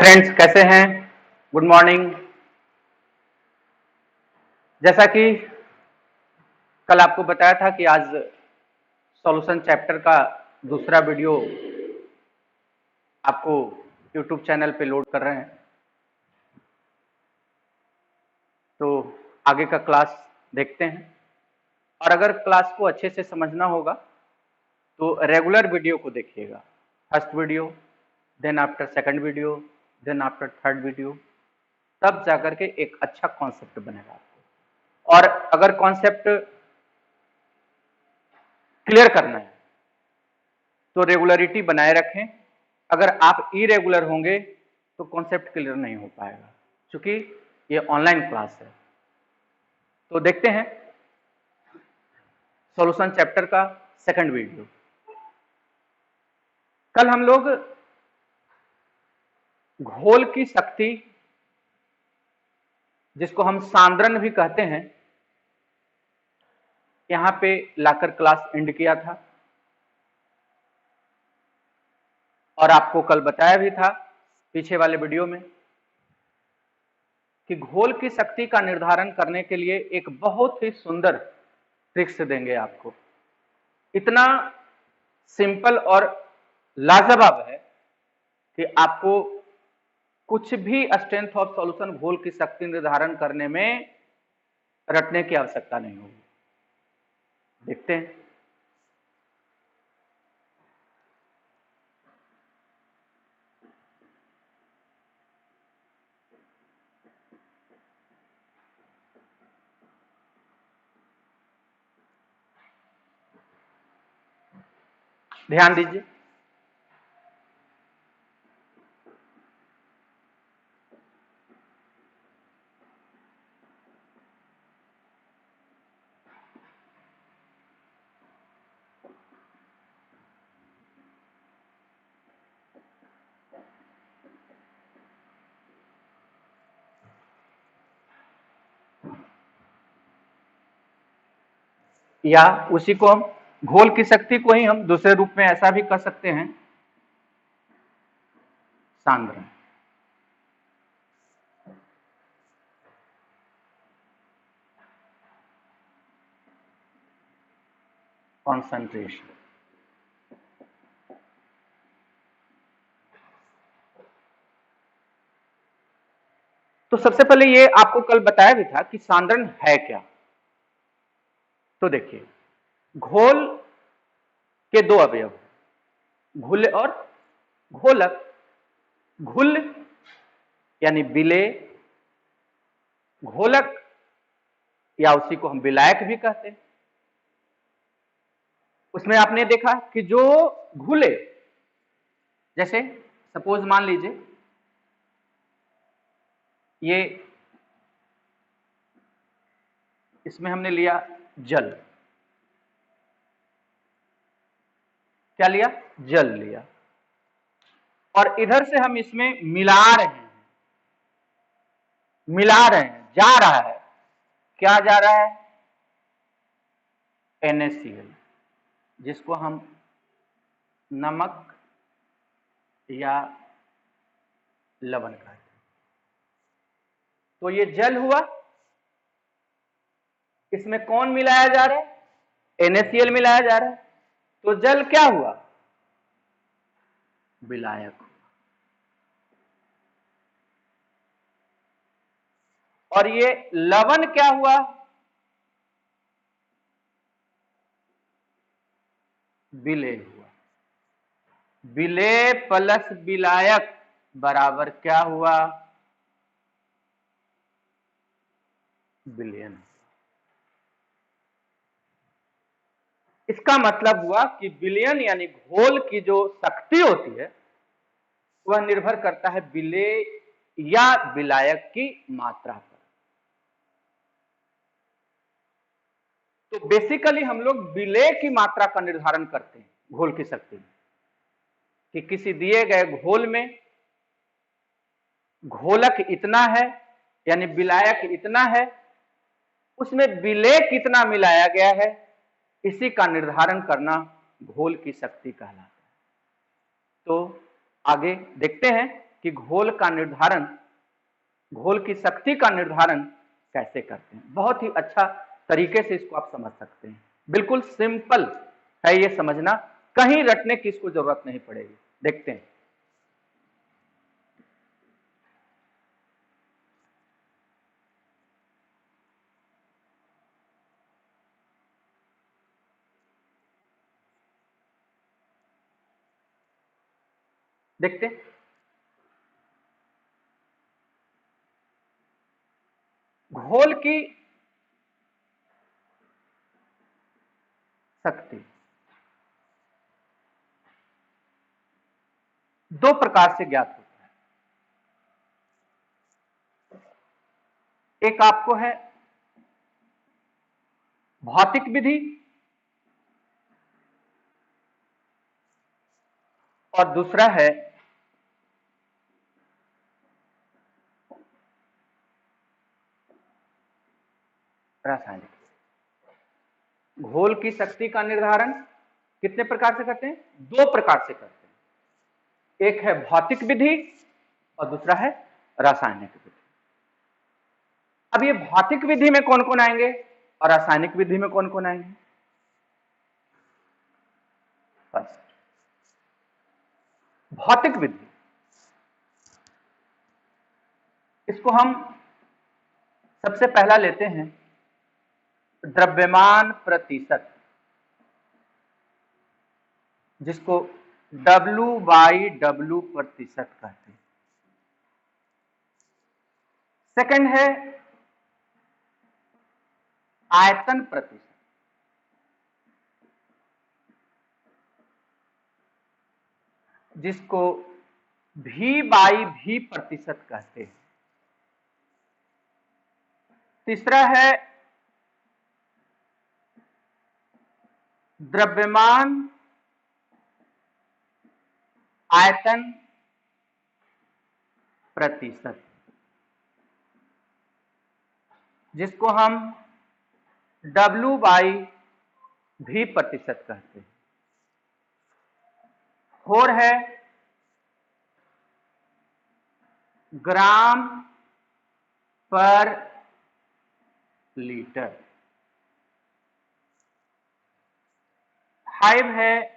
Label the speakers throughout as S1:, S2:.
S1: Friends, कैसे हैं? Good morning. जैसा कि कल आपको बताया था कि आज सॉल्यूशन चैप्टर का दूसरा वीडियो आपको यूट्यूब चैनल पे लोड कर रहे हैं, तो आगे का क्लास देखते हैं। और अगर क्लास को अच्छे से समझना होगा तो रेगुलर वीडियो को देखिएगा। First video, then after second video, then after third video, तब जाकर के एक अच्छा कॉन्सेप्ट बनेगा आपको। और अगर कॉन्सेप्ट क्लियर करना है तो रेगुलरिटी बनाए रखें। अगर आप इरेगुलर होंगे तो कॉन्सेप्ट क्लियर नहीं हो पाएगा, क्योंकि ये ऑनलाइन क्लास है। तो देखते हैं सॉल्यूशन चैप्टर का सेकंड वीडियो। कल हम लोग घोल की शक्ति, जिसको हम सांद्रण भी कहते हैं, यहां पे लाकर क्लास एंड किया था। और आपको कल बताया भी था पीछे वाले वीडियो में कि घोल की शक्ति का निर्धारण करने के लिए एक बहुत ही सुंदर ट्रिक्स देंगे आपको। इतना सिंपल और लाजवाब है कि आपको कुछ भी स्ट्रेंथ ऑफ सॉल्यूशन घोल की शक्ति निर्धारण करने में रटने की आवश्यकता नहीं होगी। देखते हैं। ध्यान दीजिए। या उसी को हम घोल की शक्ति को ही हम दूसरे रूप में ऐसा भी कर सकते हैं, सांद्रण। कॉन्सेंट्रेशन। तो सबसे पहले ये आपको कल बताया भी था कि सांद्रण है क्या। तो देखिए, घोल के दो अवयव, घुल और घोलक। घुल यानी विलेय, घोलक या उसी को हम विलायक भी कहते हैं। उसमें आपने देखा कि जो घुले, जैसे सपोज मान लीजिए ये, इसमें हमने लिया जल। क्या लिया? जल लिया। और इधर से हम इसमें मिला रहे हैं, जा रहा है। क्या जा रहा है? NaCl, जिसको हम नमक या लवण कहते हैं। तो ये जल हुआ, इसमें कौन मिलाया जा रहा है? NaCl मिलाया जा रहा है। तो जल क्या हुआ? विलायक। और ये लवण क्या हुआ? विलेय हुआ। विलेय प्लस विलायक बराबर क्या हुआ? विलयन। इसका मतलब हुआ कि विलयन यानी घोल की जो शक्ति होती है वह निर्भर करता है विलेय या विलायक की मात्रा पर। तो बेसिकली हम लोग विलेय की मात्रा का निर्धारण करते हैं घोल की शक्ति में, कि किसी दिए गए घोल में घोलक इतना है यानी विलायक इतना है, उसमें विलेय कितना मिलाया गया है, इसी का निर्धारण करना घोल की शक्ति कहलाता है। तो आगे देखते हैं कि घोल की शक्ति का निर्धारण कैसे करते हैं। बहुत ही अच्छा तरीके से इसको आप समझ सकते हैं, बिल्कुल सिंपल है ये समझना, कहीं रटने की इसको जरूरत नहीं पड़ेगी। देखते हैं। देखते हैं। घोल की शक्ति दो प्रकार से ज्ञात होता है। एक आपको है भौतिक विधि और दूसरा है रासायनिक। घोल की शक्ति का निर्धारण कितने प्रकार से करते हैं? दो प्रकार से करते हैं। एक है भौतिक विधि और दूसरा है रासायनिक विधि। अब ये भौतिक विधि में कौन कौन आएंगे और रासायनिक विधि में कौन कौन आएंगे? फर्स्ट, भौतिक विधि, इसको हम सबसे पहला लेते हैं द्रव्यमान प्रतिशत, जिसको W/W प्रतिशत कहते हैं। सेकंड है आयतन प्रतिशत, जिसको V/V प्रतिशत कहते हैं। तीसरा है द्रव्यमान आयतन प्रतिशत, जिसको हम W/V प्रतिशत कहते हैं। और है ग्राम पर लीटर। 5 है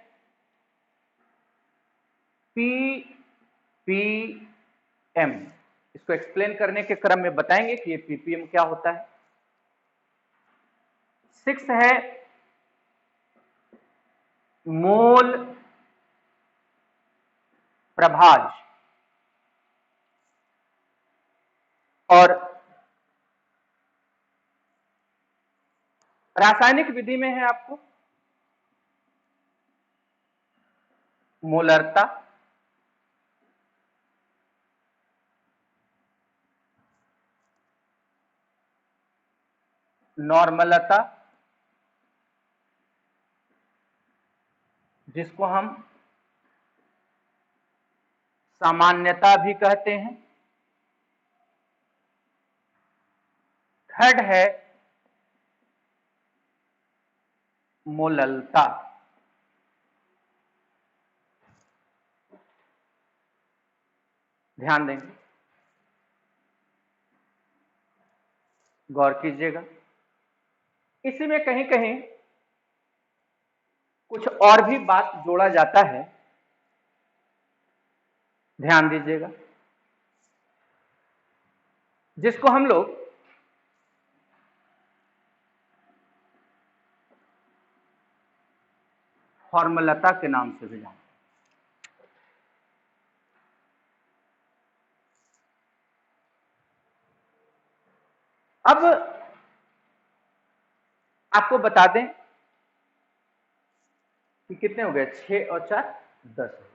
S1: ppm। इसको एक्सप्लेन करने के क्रम में बताएंगे कि ये ppm क्या होता है। 6 है मोल प्रभाज और रासायनिक विधि में है आपको मोलरता, नॉर्मलता, जिसको हम सामान्यता भी कहते हैं। थर्ड है मोललता। ध्यान देंगे, गौर कीजिएगा। इसी में कहीं कहीं कुछ और भी बात जोड़ा जाता है, ध्यान दीजिएगा, जिसको हम लोग फॉर्मलता के नाम से भी जानते हैं। अब आपको बता दें कि कितने हो गए, 6 और 4 10 हो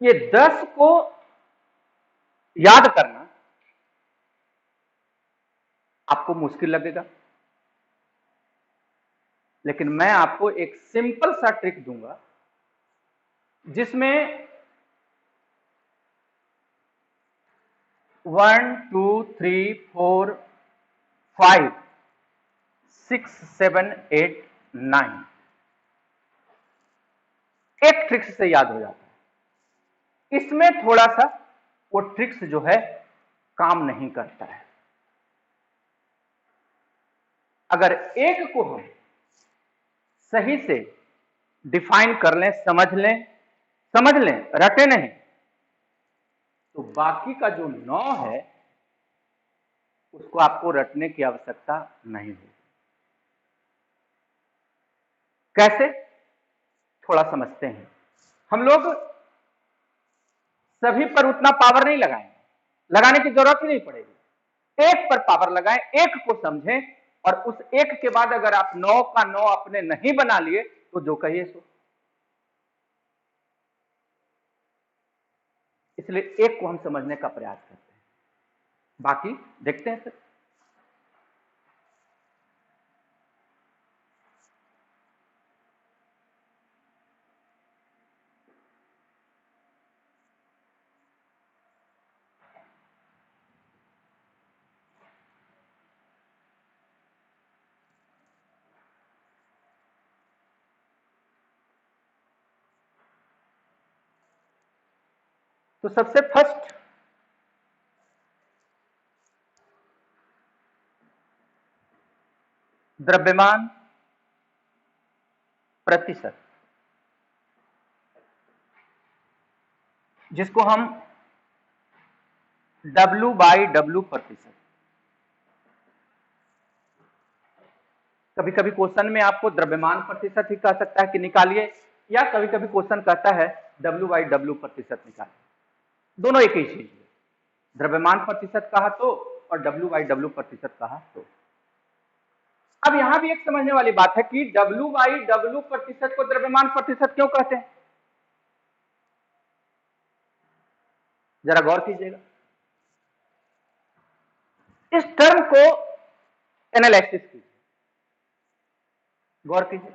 S1: गए। ये 10 को याद करना आपको मुश्किल लगेगा, लेकिन मैं आपको एक सिंपल सा ट्रिक दूंगा जिसमें 1 2 3 4 5 6 7 8 9 एक ट्रिक्स से याद हो जाता है। इसमें थोड़ा सा वो ट्रिक्स जो है काम नहीं करता है। अगर एक को हम सही से डिफाइन कर लें, समझ लें, रटे नहीं, तो बाकी का जो 9 है उसको आपको रटने की आवश्यकता नहीं होगी। कैसे, थोड़ा समझते हैं। हम लोग सभी पर उतना पावर नहीं लगाएंगे, लगाने की जरूरत ही नहीं पड़ेगी। एक पर पावर लगाएं, एक को समझें, और उस एक के बाद अगर आप 9 का 9 अपने नहीं बना लिए तो जो कहिए सो। इसलिए एक को हम समझने का प्रयास करते हैं, बाकी देखते हैं सर। तो सबसे फर्स्ट द्रव्यमान प्रतिशत, जिसको हम W/W प्रतिशत, कभी कभी क्वेश्चन में आपको द्रव्यमान प्रतिशत ही कह सकता है कि निकालिए, या कभी कभी क्वेश्चन कहता है W/W प्रतिशत निकालिए। दोनों एक ही चीज है, द्रव्यमान प्रतिशत कहा तो और W/W प्रतिशत कहा तो। अब यहां भी एक समझने वाली बात है कि W/W प्रतिशत को द्रव्यमान प्रतिशत क्यों कहते हैं, जरा गौर कीजिएगा। इस टर्म को एनालिसिस कीजिए, गौर कीजिए।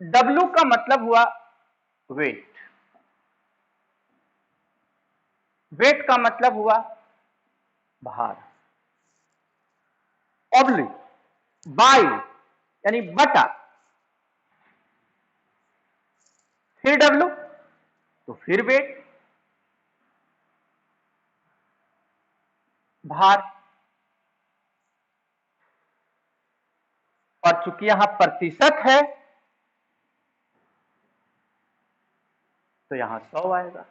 S1: W का मतलब हुआ वेट, वेट का मतलब हुआ भार, ऑब्लिक बाई यानी बटा, फिर W तो फिर वेट, भार। और चूंकि यहां प्रतिशत है तो यहां 100 आएगा।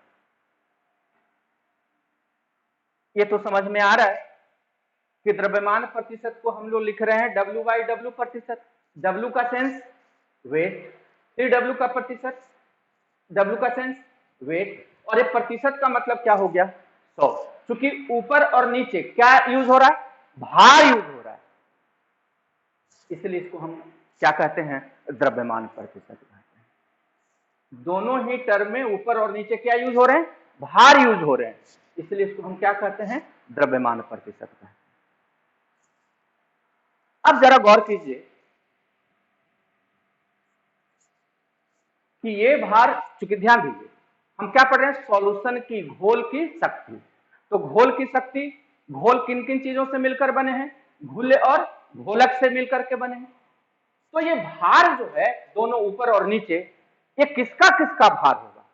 S1: ये तो समझ में आ रहा है कि द्रव्यमान प्रतिशत को हम लोग लिख रहे हैं W/W प्रतिशत। W का सेंस वेट, फिर W का प्रतिशत, W का सेंस वेट, और ये प्रतिशत का मतलब क्या हो गया 100। क्योंकि ऊपर और नीचे क्या यूज हो रहा है, भार यूज हो रहा है, इसलिए इसको हम क्या कहते हैं, द्रव्यमान प्रतिशत कहते हैं। दोनों ही टर्म में ऊपर और नीचे क्या यूज हो रहे हैं, भार यूज हो रहे हैं, इसलिए इसको हम क्या कहते हैं, द्रव्यमान प्रतिशत कहते हैं। अब जरा गौर कीजिए कि ये भार, चूंकि ध्यान दीजिए हम क्या पढ़ रहे हैं, सॉल्यूशन की, घोल की शक्ति। तो घोल की शक्ति, घोल किन किन चीजों से मिलकर बने हैं, घुल्ले और घोलक से मिलकर के बने हैं। तो ये भार जो है दोनों ऊपर और नीचे, ये किसका किसका भार होगा,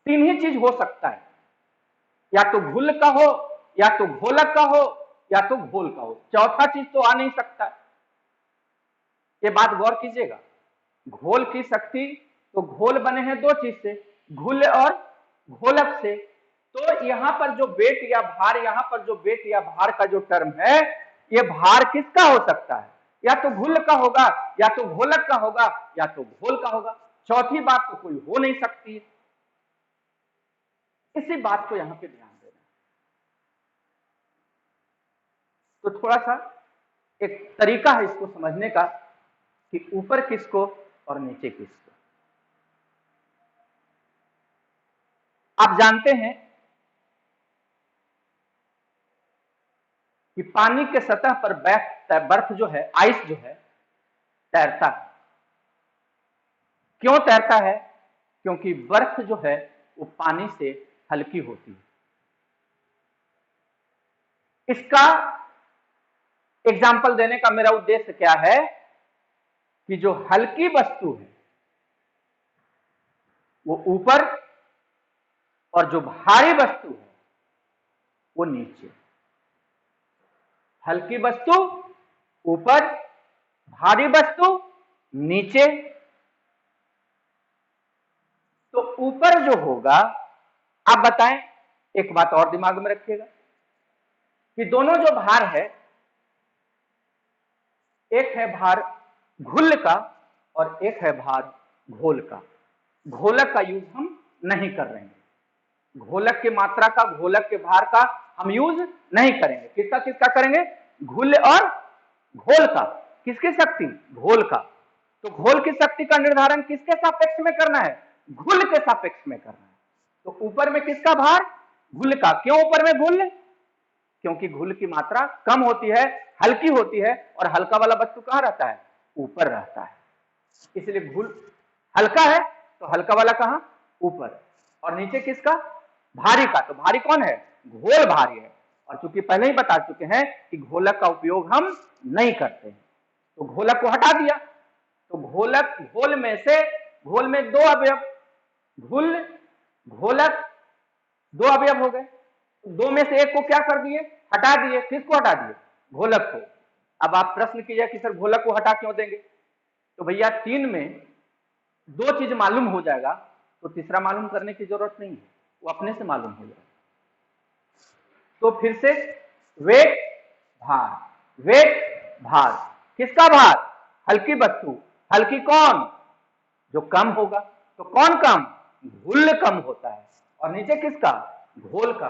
S1: तीन ही चीज हो सकता है, या तो घुल का हो, या तो घोलक का हो, या तो घोल का हो, चौथा चीज तो आ नहीं सकता। ये बात गौर कीजिएगा। घोल की शक्ति, तो घोल बने हैं दो चीज से, घुल और घोलक से। तो यहां पर जो वेट या भार, यहां पर जो वेट या भार का जो टर्म है, ये भार किसका हो सकता है, या तो घुल का होगा, या तो घोलक का होगा, या तो घोल का होगा, चौथी बात तो कोई हो नहीं सकती। इसी बात को यहां पे ध्यान देना। तो थोड़ा सा एक तरीका है इसको समझने का कि ऊपर किसको और नीचे किसको। आप जानते हैं कि पानी के सतह पर बर्फ जो है, आइस जो है, तैरता है। क्यों तैरता है, क्योंकि बर्फ जो है वो पानी से हल्की होती है। इसका एग्जाम्पल देने का मेरा उद्देश्य क्या है कि जो हल्की वस्तु है वो ऊपर और जो भारी वस्तु है वो नीचे। हल्की वस्तु ऊपर, भारी वस्तु नीचे। तो ऊपर जो होगा, आप बताएं, एक बात और दिमाग में रखिएगा कि दोनों जो भार है, एक है भार घुल का और एक है भार घोल का। घोलक का यूज हम नहीं कर रहे हैं, घोलक की मात्रा का, घोलक के भार का हम यूज नहीं करेंगे। किसका किसका करेंगे? घुल और घोल का। किसकी शक्ति? घोल का। तो घोल की शक्ति का निर्धारण किसके सापेक्ष में करना है? घुल के सापेक्ष में करना है। तो ऊपर में किसका भार? घुल का। क्यों ऊपर में घुल? क्योंकि घुल की मात्रा कम होती है, हल्की होती है, और हल्का वाला वस्तु कहां रहता है? ऊपर रहता है। इसलिए घुल हल्का है तो हल्का वाला कहां? ऊपर। और नीचे किसका? भारी का। तो भारी कौन है? घोल भारी है। और चूंकि पहले ही बता चुके हैं कि घोलक का उपयोग हम नहीं करते हैं, तो घोलक को हटा दिया। तो घोलक, घोल में से, घोल में दो अवयव, घुल, घोलक, दो अवयव हो गए। दो में से एक को क्या कर दिए? हटा दिए। किसको हटा दिए? घोलक को। अब आप प्रश्न कीजिए कि सर घोलक को हटा क्यों देंगे? तो भैया तीन में दो चीज मालूम हो जाएगा तो तीसरा मालूम करने की जरूरत नहीं है, वो अपने से मालूम हो जाएगा। तो फिर से वेग भार, वेग भार। किसका भार? हल्की वस्तु। हल्की कौन? जो कम होगा। तो कौन कम? घुल कम होता है। और नीचे किसका? घोल का।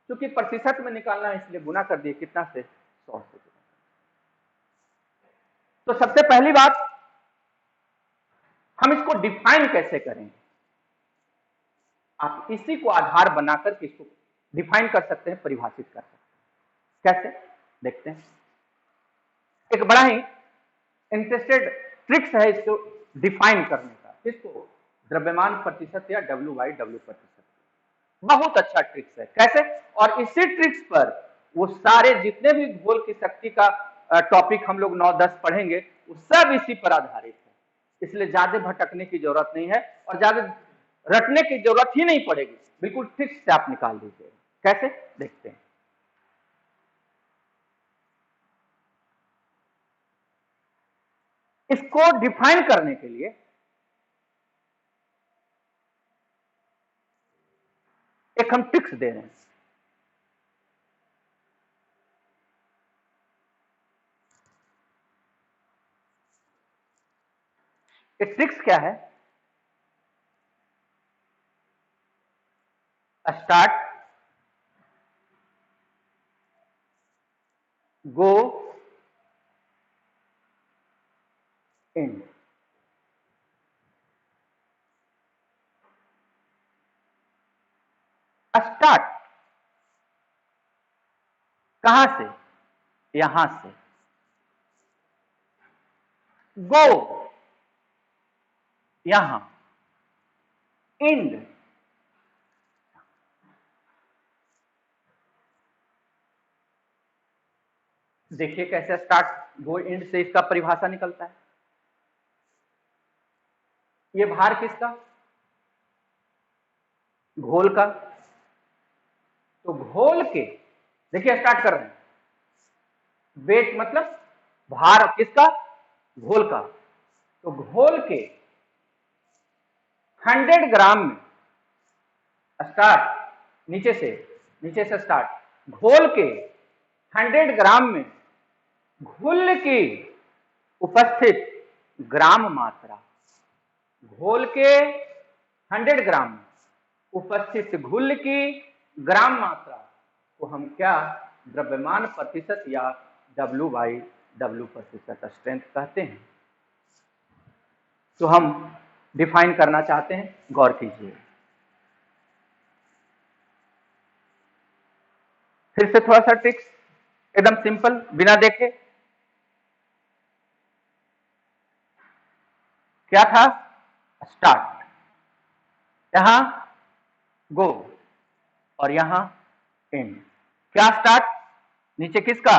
S1: क्योंकि प्रतिशत में निकालना है इसलिए गुना कर दिए। कितना से? 100 से। तो सबसे पहली बात, हम इसको डिफाइन कैसे करें? आप इसी को आधार बनाकर के इसको डिफाइन कर सकते हैं, परिभाषित कर सकते हैं। कैसे? देखते हैं। एक बड़ा ही इंटरेस्टेड ट्रिक्स है इसको डिफाइन करने का। किसको? द्रव्यमान प्रतिशत या W/W प्रतिशत। बहुत अच्छा ट्रिक्स है। कैसे? और इसी ट्रिक्स पर वो सारे जितने भी घोल की शक्ति का टॉपिक हम लोग 9-10 पढ़ेंगे, वो सब इसी पर आधारित है। इसलिए ज्यादा भटकने की जरूरत नहीं है और ज्यादा रटने की जरूरत ही नहीं पड़ेगी। बिल्कुल ट्रिक्स से आप निकाल दीजिएगा। कैसे? देखते हैं। इसको डिफाइन करने के लिए एक हम ट्रिक्स दे रहे हैं। ये ट्रिक्स क्या है? स्टार्ट, गो, इन। स्टार्ट कहां से? यहां से। गो यहां। इंड देखिए कैसे स्टार्ट, गो, इंड से इसका परिभाषा निकलता है। ये भार किसका? घोल का। तो घोल के, देखिए स्टार्ट कर रहे हैं, वेट मतलब भार किसका? घोल का। तो घोल के 100 ग्राम में, स्टार्ट नीचे से स्टार्ट, घोल के 100 ग्राम में घुल की उपस्थित ग्राम मात्रा, घोल के 100 ग्राम में उपस्थित घुल की ग्राम मात्रा को हम क्या? द्रव्यमान प्रतिशत या W/W प्रतिशत, स्ट्रेंथ कहते हैं। तो हम डिफाइन करना चाहते हैं, गौर कीजिए। फिर से थोड़ा सा ट्रिक्स, एकदम सिंपल, बिना देखे। क्या था? स्टार्ट, यहां गो और यहां एंड। क्या स्टार्ट? नीचे किसका?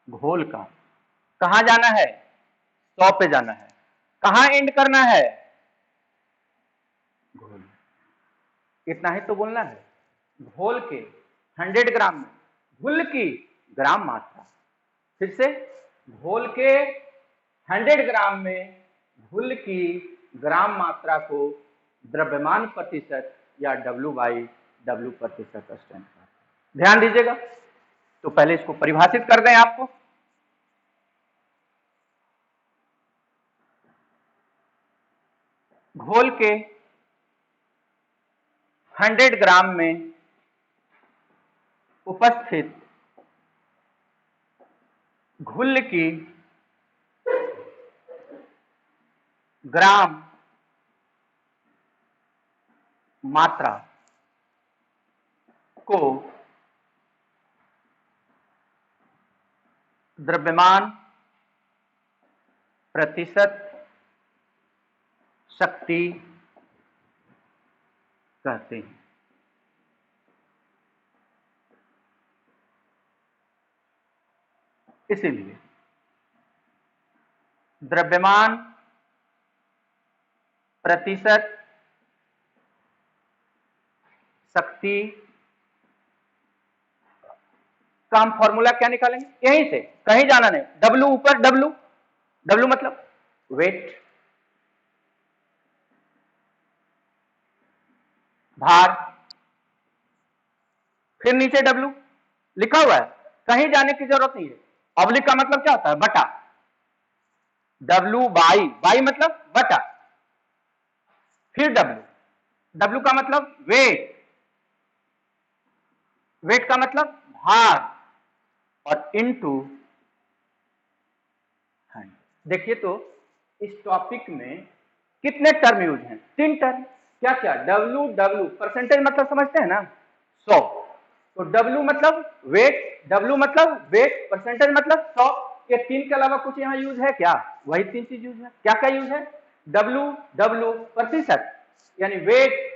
S1: घोल का। कहां जाना है? 100 पे जाना है। कहां एंड करना है? घोल। इतना ही तो बोलना है। घोल के 100 ग्राम में घुल की ग्राम मात्रा। फिर से, घोल के 100 ग्राम में घुल की ग्राम मात्रा को द्रव्यमान प्रतिशत या W/W प्रतिशत स्ट्रेंथ। ध्यान दीजिएगा। तो पहले इसको परिभाषित कर दें आपको। घोल के 100 ग्राम में उपस्थित घुल की ग्राम मात्रा को द्रव्यमान प्रतिशत शक्ति कहते हैं। इसीलिए द्रव्यमान प्रतिशत शक्ति का हम फॉर्मूला क्या निकालेंगे? यहीं से, कहीं जाना नहीं। W ऊपर, W मतलब वेट, भार, फिर नीचे W लिखा हुआ है, कहीं जाने की जरूरत नहीं है। ऑब्लिक का मतलब क्या होता है? बटा। W/, मतलब बटा, फिर W का मतलब वेट, वेट का मतलब भार, और इनटू 100। देखिए तो इस टॉपिक में कितने टर्म यूज हैं? 3 टर्म। क्या क्या? W परसेंटेज मतलब समझते हैं ना, 100। तो W मतलब वेट, परसेंटेज मतलब 100। ये 3 के अलावा कुछ यहाँ यूज है क्या? वही 3 चीज यूज है। क्या क्या यूज है? W प्रतिशत, यानी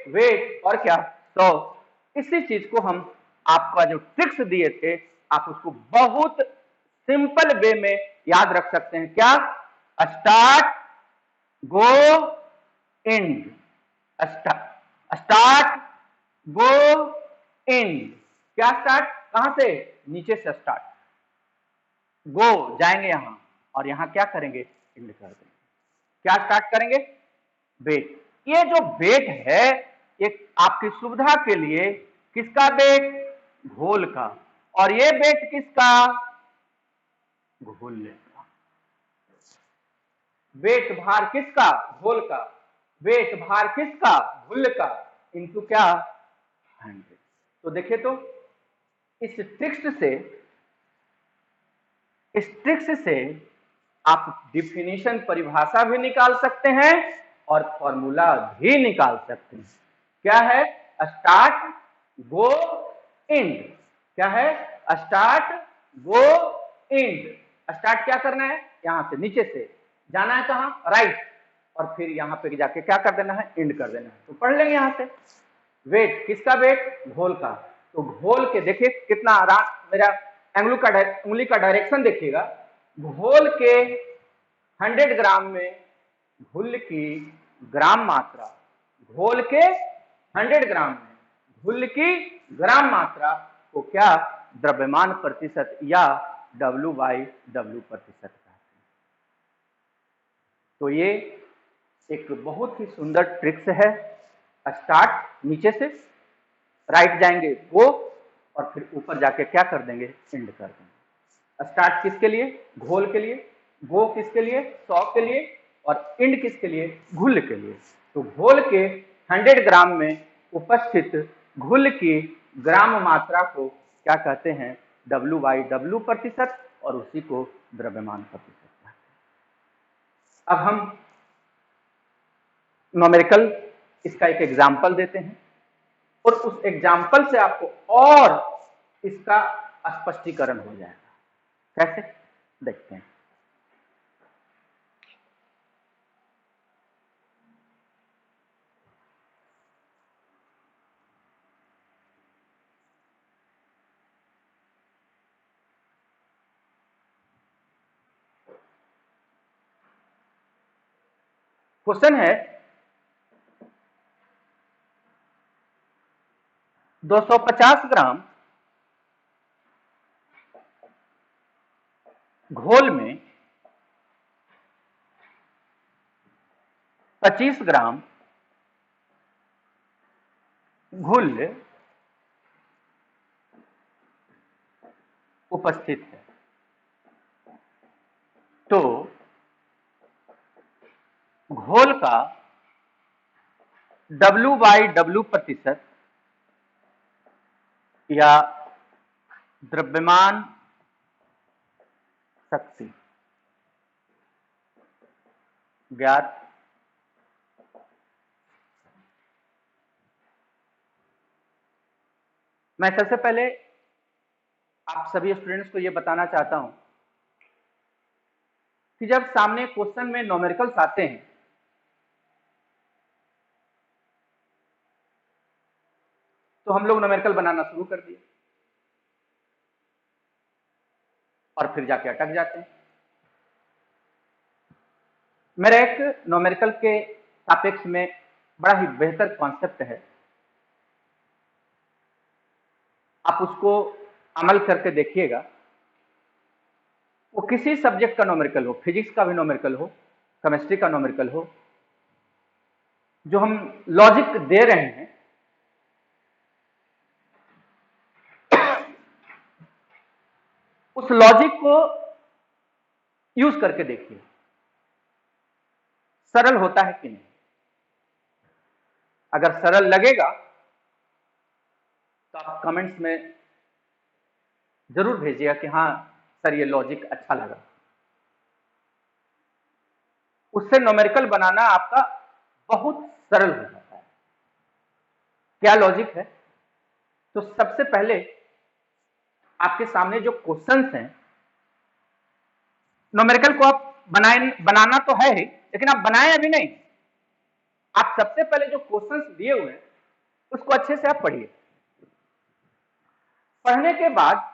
S1: वेट और क्या? 100। इसी चीज को हम आपका जो ट्रिक्स दिए थे, आप उसको बहुत सिंपल वे में याद रख सकते हैं। क्या? Start, go, and. Start, go, and. क्या स्टार्ट? कहां से? नीचे से स्टार्ट। गो जाएंगे यहां, और यहां क्या करेंगे? एंड कर देंगे। क्या स्टार्ट करेंगे? वेट। ये जो वेट है, ये आपकी सुविधा के लिए किसका वेट? घोल का। और ये वेट किसका? घोल का। वेट भार किसका? घोल का। वेट भार किसका? घुल का। इनटू क्या? 100। तो देखिए तो इस ट्रिक्स से आप डिफिनीशन, परिभाषा भी निकाल सकते हैं और फॉर्मूला भी निकाल सकते हैं। क्या है? Start, go, and. क्या है? Start, go, and. स्टार्ट क्या करना है? यहां से, नीचे से जाना है। कहां? राइट। और फिर यहां पे जाके क्या कर देना है? एंड कर देना है। तो पढ़ लेंगे यहां से। वेट किसका? वेट घोल का। तो घोल के देखिए कितना आराम, मेरा उंगली का डायरेक्शन देखिएगा। घोल के 100 ग्राम में घुल की ग्राम मात्रा, घोल के 100 ग्राम में घुल की ग्राम मात्रा को क्या? द्रव्यमान प्रतिशत या W/W प्रतिशत कहते हैं। तो ये एक बहुत ही सुंदर ट्रिक्स है। स्टार्ट नीचे से, राइट जाएंगे गो, और फिर ऊपर जाके क्या कर देंगे? एंड कर देंगे। स्टार्ट किसके लिए? घोल के लिए। गो किसके लिए? 100 के लिए। और एंड किसके लिए? घुल के लिए। तो घोल के 100 ग्राम में उपस्थित घुल की ग्राम मात्रा को क्या कहते हैं? W/W प्रतिशत, और उसी को द्रव्यमान प्रतिशत कहते हैं। अब हम न्यूमेरिकल इसका एक एग्जाम्पल देते हैं, और उस एग्जाम्पल से आपको और इसका स्पष्टीकरण हो जाएगा। कैसे? देखते हैं। क्वेश्चन है 250 ग्राम घोल में 25 ग्राम घुल उपस्थित है, तो घोल का W/W प्रतिशत या द्रव्यमान शक्ति ज्ञात मैं सबसे पहले आप सभी स्टूडेंट्स को यह बताना चाहता हूं कि जब सामने क्वेश्चन में न्यूमेरिकल्स आते हैं तो हम लोग न्यूमेरिकल बनाना शुरू कर दिए और फिर जाके अटक जाते हैं। मेरा एक न्यूमेरिकल के सापेक्ष में बड़ा ही बेहतर कॉन्सेप्ट है, आप उसको अमल करके देखिएगा। वो किसी सब्जेक्ट का न्यूमेरिकल हो, फिजिक्स का भी न्यूमेरिकल हो, केमिस्ट्री का न्यूमेरिकल हो, जो हम लॉजिक दे रहे हैं उस लॉजिक को यूज करके देखिए सरल होता है कि नहीं। अगर सरल लगेगा तो आप कमेंट्स में जरूर भेजिएगा कि हाँ सर ये लॉजिक अच्छा लगा। उससे न्यूमेरिकल बनाना आपका बहुत सरल हो जाता है। क्या लॉजिक है? तो सबसे पहले आपके सामने जो क्वेश्चंस हैं, न्यूमेरिकल को आप बनाना तो है ही, लेकिन आप बनाए अभी नहीं। आप सबसे पहले जो क्वेश्चंस दिए हुए हैं उसको अच्छे से आप पढ़िए। पढ़ने के बाद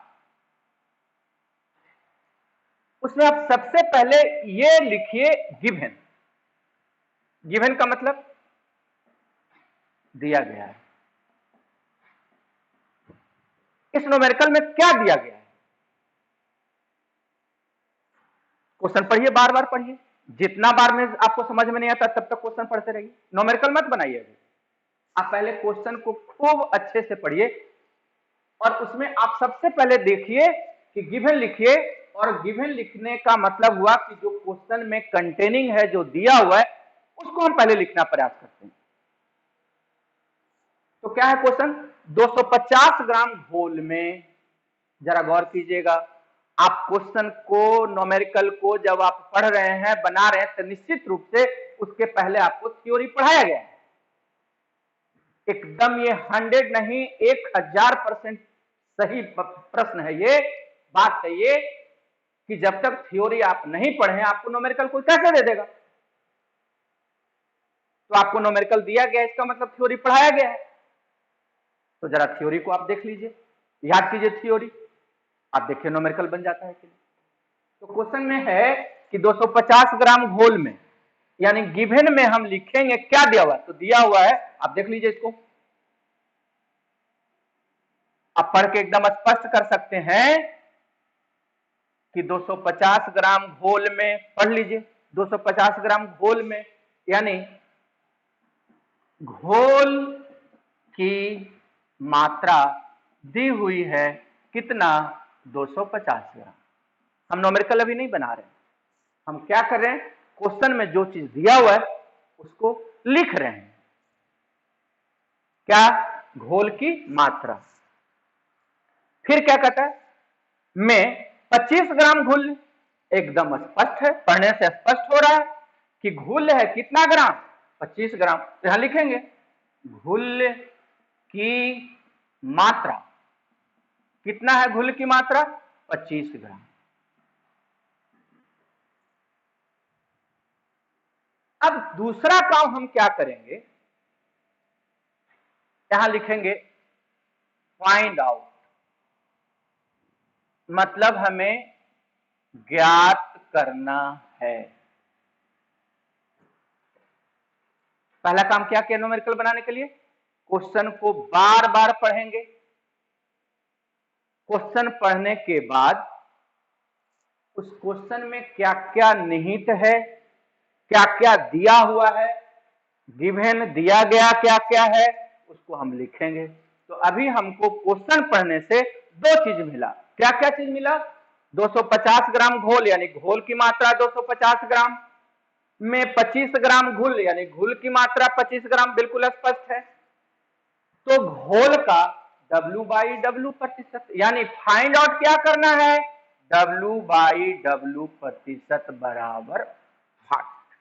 S1: उसमें आप सबसे पहले ये लिखिए गिवन। गिवन का मतलब दिया गया है। इस न्यूमेरिकल में क्या दिया गया है? क्वेश्चन पढ़िए, बार बार पढ़िए। जितना बार में आपको समझ में नहीं आता तब तक क्वेश्चन पढ़ते रहिए, न्यूमेरिकल मत बनाइए। आप पहले क्वेश्चन को खूब अच्छे से पढ़िए और उसमें आप सबसे पहले देखिए कि गिवन लिखिए। और गिवन लिखने का मतलब हुआ कि जो क्वेश्चन में कंटेनिंग है, जो दिया हुआ है, उसको हम पहले लिखना प्रयास करते हैं। तो क्या है क्वेश्चन? 250 ग्राम घोल में, जरा गौर कीजिएगा, आप क्वेश्चन को, न्यूमेरिकल को जब आप पढ़ रहे हैं, बना रहे हैं, तो निश्चित रूप से उसके पहले आपको थ्योरी पढ़ाया गया है। एकदम ये 100 नहीं 1000% सही प्रश्न है। ये बात है ये कि जब तक थ्योरी आप नहीं पढ़े आपको न्यूमेरिकल कोई कैसे दे देगा? तो आपको न्यूमेरिकल दिया गया, इसका मतलब थ्योरी पढ़ाया गया है। तो जरा थ्योरी को आप देख लीजिए, याद कीजिए थ्योरी, आप देखिए न्यूमेरिकल बन जाता है कि नहीं। तो क्वेश्चन में है कि 250 ग्राम घोल में, यानी गिवन में हम लिखेंगे क्या दिया हुआ है। तो दिया हुआ है, आप देख लीजिए इसको, आप पढ़ के एकदम स्पष्ट कर सकते हैं कि 250 ग्राम घोल में, पढ़ लीजिए, 250 ग्राम घोल में, यानी घोल की मात्रा दी हुई है कितना? 250 ग्राम। हम न्यूमेरिकल अभी नहीं बना रहे, हम क्या कर रहे हैं? क्वेश्चन में जो चीज दिया हुआ है उसको लिख रहे हैं। क्या? घोल की मात्रा। फिर क्या कहता है? मैं 25 ग्राम घोल, एकदम स्पष्ट है, पढ़ने से स्पष्ट हो रहा है कि घोल है कितना ग्राम? 25 ग्राम। तो यहां लिखेंगे घोल की मात्रा। कितना है घोल की मात्रा? 25 ग्राम। अब दूसरा काम हम क्या करेंगे? यहां लिखेंगे फाइंड आउट, मतलब हमें ज्ञात करना है। पहला काम क्या किया न्यूमेरिकल बनाने के लिए, क्वेश्चन को बार बार पढ़ेंगे। क्वेश्चन पढ़ने के बाद उस क्वेश्चन में क्या क्या निहित है, क्या क्या दिया हुआ है, गिवन दिया गया क्या क्या है, उसको हम लिखेंगे। तो अभी हमको क्वेश्चन पढ़ने से दो चीज मिला। क्या क्या चीज मिला, 250 ग्राम घोल यानी घोल की मात्रा 250 ग्राम में 25 ग्राम घुल यानी घुल की मात्रा 25 ग्राम, बिल्कुल स्पष्ट है। तो घोल का W/W प्रतिशत यानी फाइंड आउट क्या करना है, W/W प्रतिशत बराबर 60।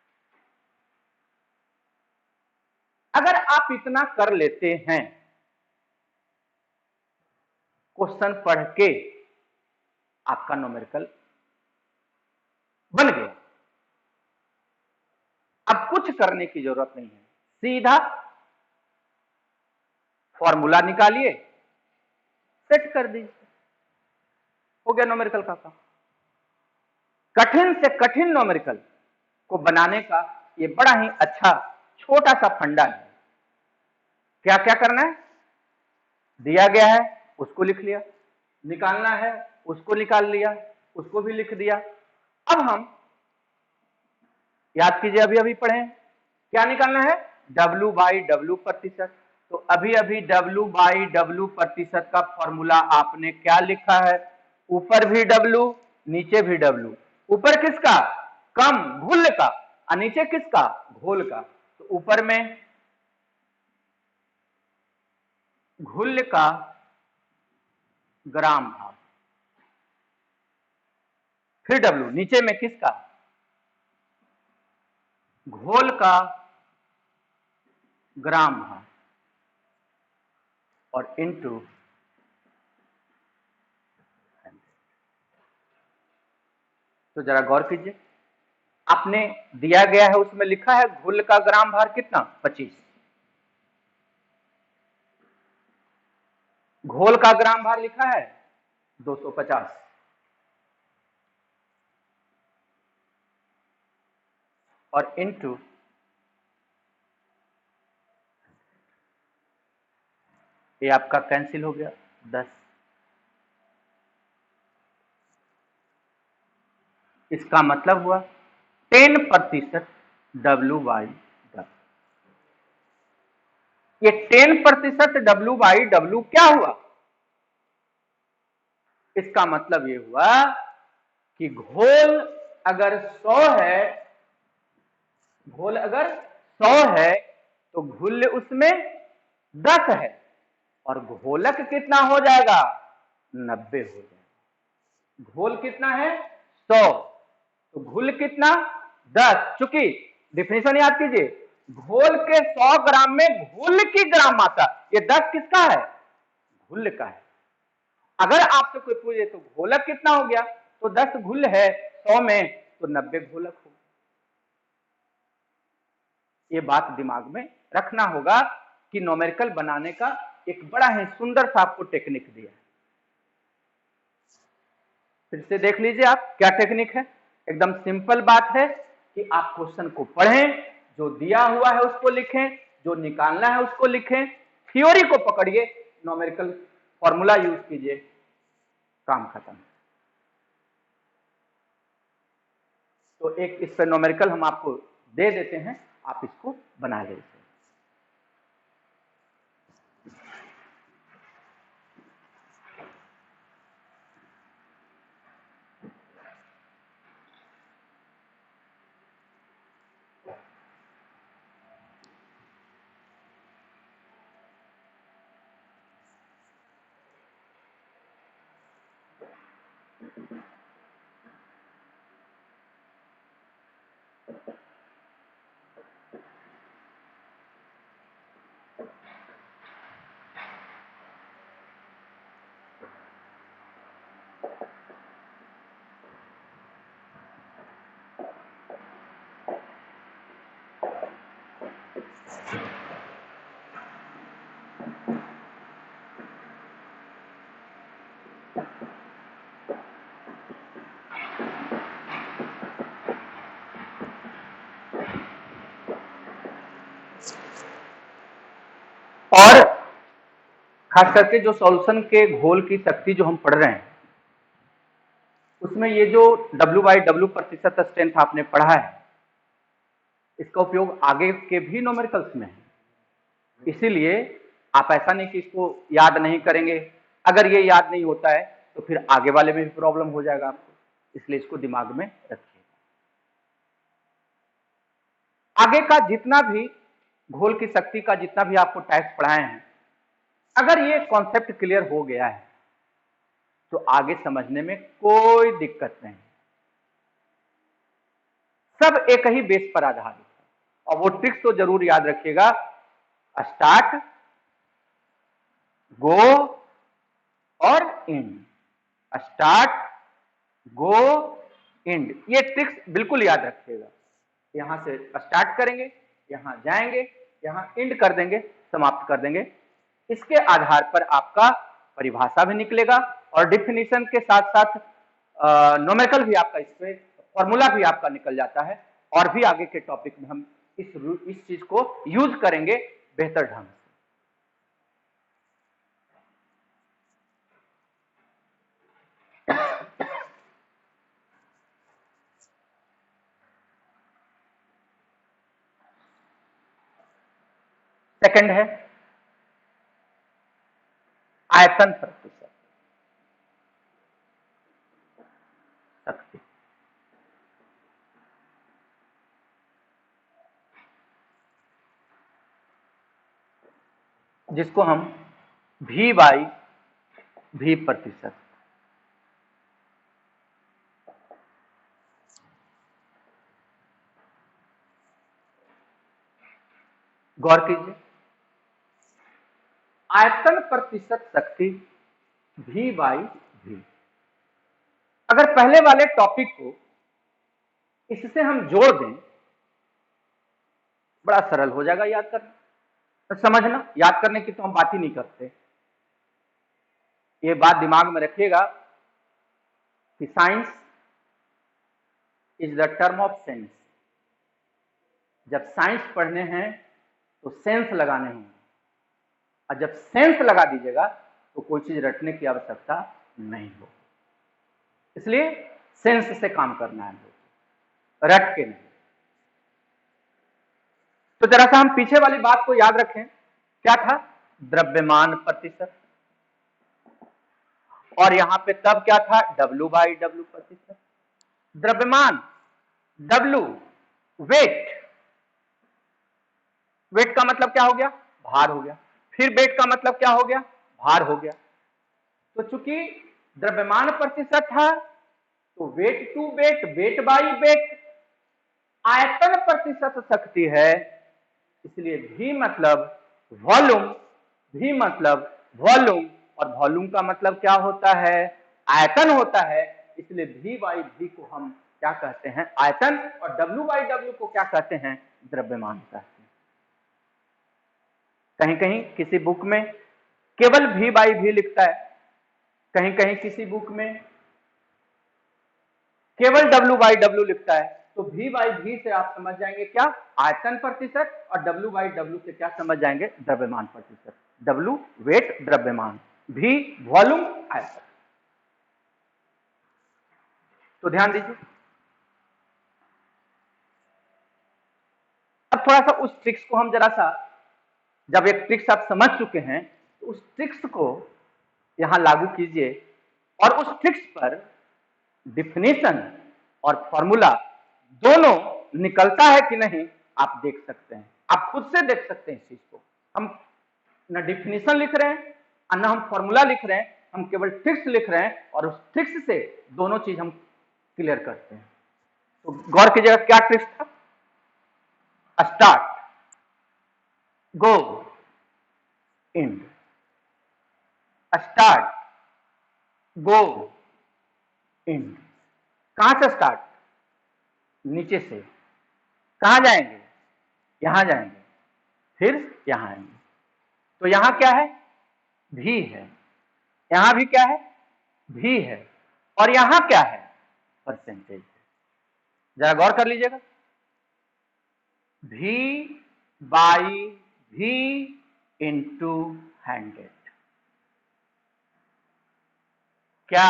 S1: अगर आप इतना कर लेते हैं क्वेश्चन पढ़ के, आपका न्यूमेरिकल बन गया। अब कुछ करने की जरूरत नहीं है, सीधा फॉर्मूला निकालिए, सेट कर दीजिए, हो गया न्यूमेरिकल का काम। कठिन से कठिन न्यूमेरिकल को बनाने का ये बड़ा ही अच्छा छोटा सा फंडा है। क्या क्या करना है, दिया गया है उसको लिख लिया, निकालना है उसको निकाल लिया, उसको भी लिख दिया। अब हम याद कीजिए, अभी अभी पढ़े क्या निकालना है, W/W प्रतिशत। तो अभी अभी W/W प्रतिशत का फॉर्मूला आपने क्या लिखा है, ऊपर भी W नीचे भी W। ऊपर किसका, कम घुल का, और नीचे किसका, घोल का। तो ऊपर में घुल का ग्राम भाग, फिर W नीचे में किसका, घोल का ग्राम भाग, और इनटू। तो जरा गौर कीजिए, आपने दिया गया है उसमें लिखा है घुल का ग्राम भार कितना, 25। घोल का ग्राम भार लिखा है 250। और इनटू ये आपका कैंसिल हो गया 10। इसका मतलब हुआ 10% W/W। ये 10% W/W क्या हुआ, इसका मतलब ये हुआ कि घोल अगर 100 है, घोल अगर 100 है तो घुल उसमें 10 है, और घोलक कितना हो जाएगा, 90 हो जाएगा। घोल कितना है 100, तो घुल कितना 10। चूंकि डिफिनेशन याद कीजिए, घोल के 100 ग्राम में घुल की ग्राम मात्रा, ये 10 किसका है, घुल का है। अगर आपसे कोई पूछे तो घोलक कितना हो गया, तो 10 घुल है 100 में, तो 90 घोलक हो। ये बात दिमाग में रखना होगा कि न्यूमेरिकल बनाने का एक बड़ा ही सुंदर सा आपको टेक्निक दिया है। फिर से देख लीजिए आप क्या टेक्निक है। एकदम सिंपल बात है कि आप क्वेश्चन को पढ़ें, जो दिया हुआ है उसको लिखें, जो निकालना है उसको लिखें, थ्योरी को पकड़िए, न्यूमेरिकल फॉर्मूला यूज कीजिए, काम खत्म। तो एक इस पर न्यूमेरिकल हम आपको दे देते हैं, आप इसको बना लीजिए। और खास करके जो सॉल्यूशन के घोल की शक्ति जो हम पढ़ रहे हैं, उसमें ये जो W/W प्रतिशत स्ट्रेंथ आपने पढ़ा है, इसका उपयोग आगे के भी न्यूमेरिकल्स में है। इसीलिए आप ऐसा नहीं कि इसको याद नहीं करेंगे, अगर ये याद नहीं होता है तो फिर आगे वाले में भी प्रॉब्लम हो जाएगा आपको, इसलिए इसको दिमाग में रखिए। आगे का जितना भी घोल की शक्ति का जितना भी आपको टाइप्स पढ़ाए हैं, अगर ये कॉन्सेप्ट क्लियर हो गया है तो आगे समझने में कोई दिक्कत नहीं, सब एक ही बेस पर आधारित है। और वो ट्रिक्स तो जरूर याद रखिएगा, स्टार्ट, गो और इंड, स्टार्ट, गो, इंड, ये ट्रिक्स बिल्कुल याद रखिएगा। यहां से स्टार्ट करेंगे, यहां जाएंगे, यहां इंड कर देंगे, समाप्त कर देंगे। इसके आधार पर आपका परिभाषा भी निकलेगा और डिफिनीशन के साथ साथ न्यूमेरिकल भी आपका, इसमें फॉर्मूला भी आपका निकल जाता है। और भी आगे के टॉपिक में हम इस चीज को यूज करेंगे बेहतर ढंग से। सेकंड है आयतन प्रतिशत शक्ति। जिसको हम V/V प्रतिशत, गौर कीजिए, आयतन प्रतिशत शक्ति V/V। अगर पहले वाले टॉपिक को इससे हम जोड़ दें, बड़ा सरल हो जाएगा याद करना, तो समझना, याद करने की तो हम बात ही नहीं करते। ये बात दिमाग में रखिएगा कि science is the term of sense. जब साइंस पढ़ने हैं तो सेंस लगाने होंगे, और जब सेंस लगा दीजिएगा तो कोई चीज रटने की आवश्यकता नहीं हो। इसलिए सेंस से काम करना है, रट के नहीं। तो जरा सा हम पीछे वाली बात को याद रखें, क्या था? द्रव्यमान प्रतिशत, और यहां पे तब क्या था? W/W प्रतिशत। द्रव्यमान, W, वेट, वेट का मतलब क्या हो गया? भार हो गया। फिर वेट का मतलब क्या हो गया? भार हो गया। तो चूंकि द्रव्यमान प्रतिशत था तो weight to weight, weight by weight. आयतन प्रतिशत शक्ति है, इसलिए V मतलब वॉल्यूम, V मतलब वॉल्यूम, और वॉल्यूम का मतलब क्या होता है? आयतन होता है। इसलिए V/V को हम क्या कहते हैं? आयतन। और W/W को क्या कहते हैं? द्रव्यमान कहते हैं। कहीं कहीं किसी बुक में केवल V/V लिखता है, कहीं कहीं किसी बुक में केवल W/W लिखता है। तो V/V से आप समझ जाएंगे क्या? आयतन प्रतिशत, और W/W से क्या समझ जाएंगे? द्रव्यमान प्रतिशत। W वेट, द्रव्यमान, V वॉल्यूम, आयतन। तो ध्यान दीजिए। अब थोड़ा सा उस ट्रिक्स को हम जरा सा, जब एक ट्रिक्स आप समझ चुके हैं तो उस ट्रिक्स को यहां लागू कीजिए, और उस ट्रिक्स पर डिफिनेशन और फॉर्मूला दोनों निकलता है कि नहीं आप देख सकते हैं। आप खुद से देख सकते हैं इस चीज को। हम न डिफिनेशन लिख रहे हैं और न हम फॉर्मूला लिख रहे हैं, हम केवल ट्रिक्स लिख रहे हैं, और उस ट्रिक्स से दोनों चीज हम क्लियर करते हैं। तो गौर कीजिएगा, क्या ट्रिक्स था? स्टार्ट, गो, इंड, स्टार्ट, गो, इंड। कहां से स्टार्ट? नीचे से। कहां जाएंगे? यहां जाएंगे, फिर यहां आएंगे। तो यहां क्या है? भी है। यहां भी क्या है? भी है। और यहां क्या है? परसेंटेज। जरा गौर कर लीजिएगा, V/V इंटू 100। क्या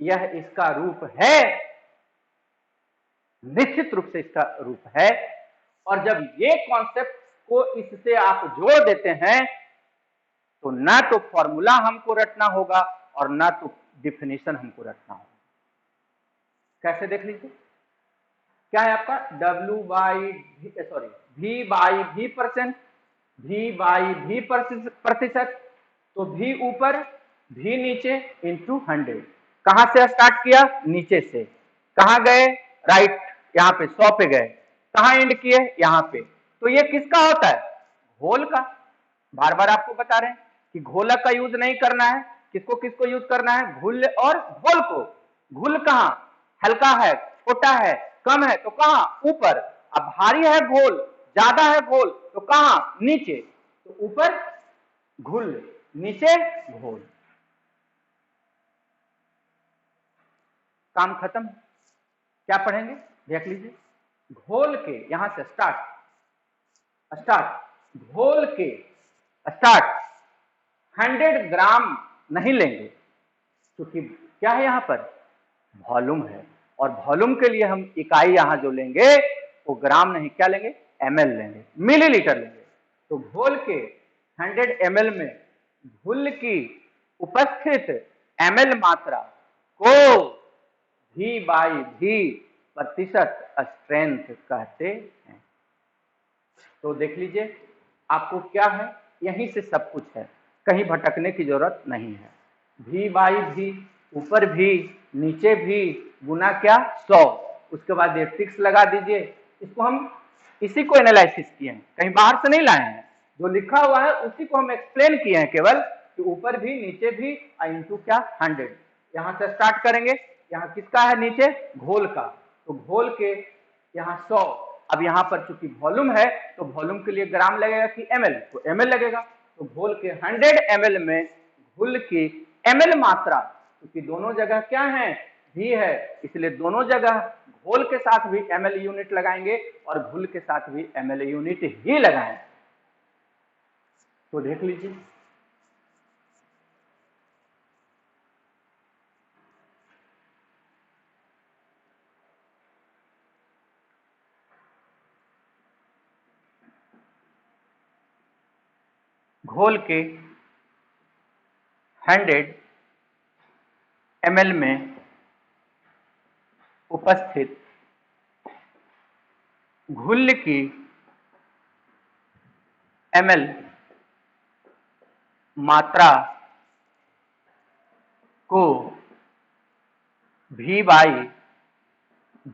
S1: यह इसका रूप है? निश्चित रूप से इसका रूप है। और जब ये कॉन्सेप्ट को इससे आप जोड़ देते हैं तो ना तो फॉर्मूला हमको रटना होगा और ना तो डिफिनेशन हमको रटना होगा। कैसे देख लीजिए, क्या है आपका W by V by V percent, V by V प्रतिशत, तो V ऊपर V नीचे इंटू 100। कहां से स्टार्ट किया? नीचे से। कहां गए? राइट, यहाँ पे 100 पे गए। कहां एंड किए? यहाँ पे। तो ये किसका होता है? घोल का। बार बार आपको बता रहे हैं कि घोलक का यूज नहीं करना है। किसको किसको यूज करना है? घुल और घोल को। घुल कहां? हल्का है, छोटा है, कम है तो कहां? ऊपर। अब भारी है घोल, ज्यादा है घोल तो कहां? नीचे। तो ऊपर घुल, नीचे घोल। काम खत्म। क्या पढ़ेंगे? देख लीजिए। घोल के, यहां से स्टार्ट घोल के स्टार्ट 100 ग्राम नहीं लेंगे, क्योंकि क्या है यहां पर? वॉल्यूम है। और वॉल्यूम के लिए हम इकाई यहां जो लेंगे वो ग्राम नहीं, क्या लेंगे? ml लेंगे, मिलीलीटर लेंगे। तो घोल के 100 ml में घुल की उपस्थित ml मात्रा को V बाई V प्रतिशत स्ट्रेंथ कहते हैं। तो देख लीजिए, आपको क्या है? यहीं से सब कुछ है, कहीं भटकने की जरूरत नहीं है। V बाई V, ऊपर भी नीचे भी, गुना क्या? 100। उसके बाद ये फिक्स लगा दीजिए। इसको हम इसी को एनालिसिस किए हैं, कहीं बाहर से नहीं लाए हैं। जो लिखा हुआ है उसी को हम एक्सप्लेन किए हैं केवल, कि ऊपर भी नीचे भी इंटू क्या? 100। यहां से स्टार्ट करेंगे। यहाँ किसका है? नीचे घोल का। तो घोल के यहाँ 100। अब यहाँ पर चूंकि वॉल्यूम है तो वॉल्यूम के लिए ग्राम लगेगा कि ml? तो ml लगेगा। तो घोल के 100 ml में घुल की ml मात्रा, क्योंकि दोनों जगह क्या है? V है, इसलिए दोनों जगह घोल के साथ भी ml यूनिट लगाएंगे और घुल के साथ भी ml यूनिट ही लगाएंगे। तो देख लीजिए, घोल के 100 ml में उपस्थित घुल की ml मात्रा को V बाई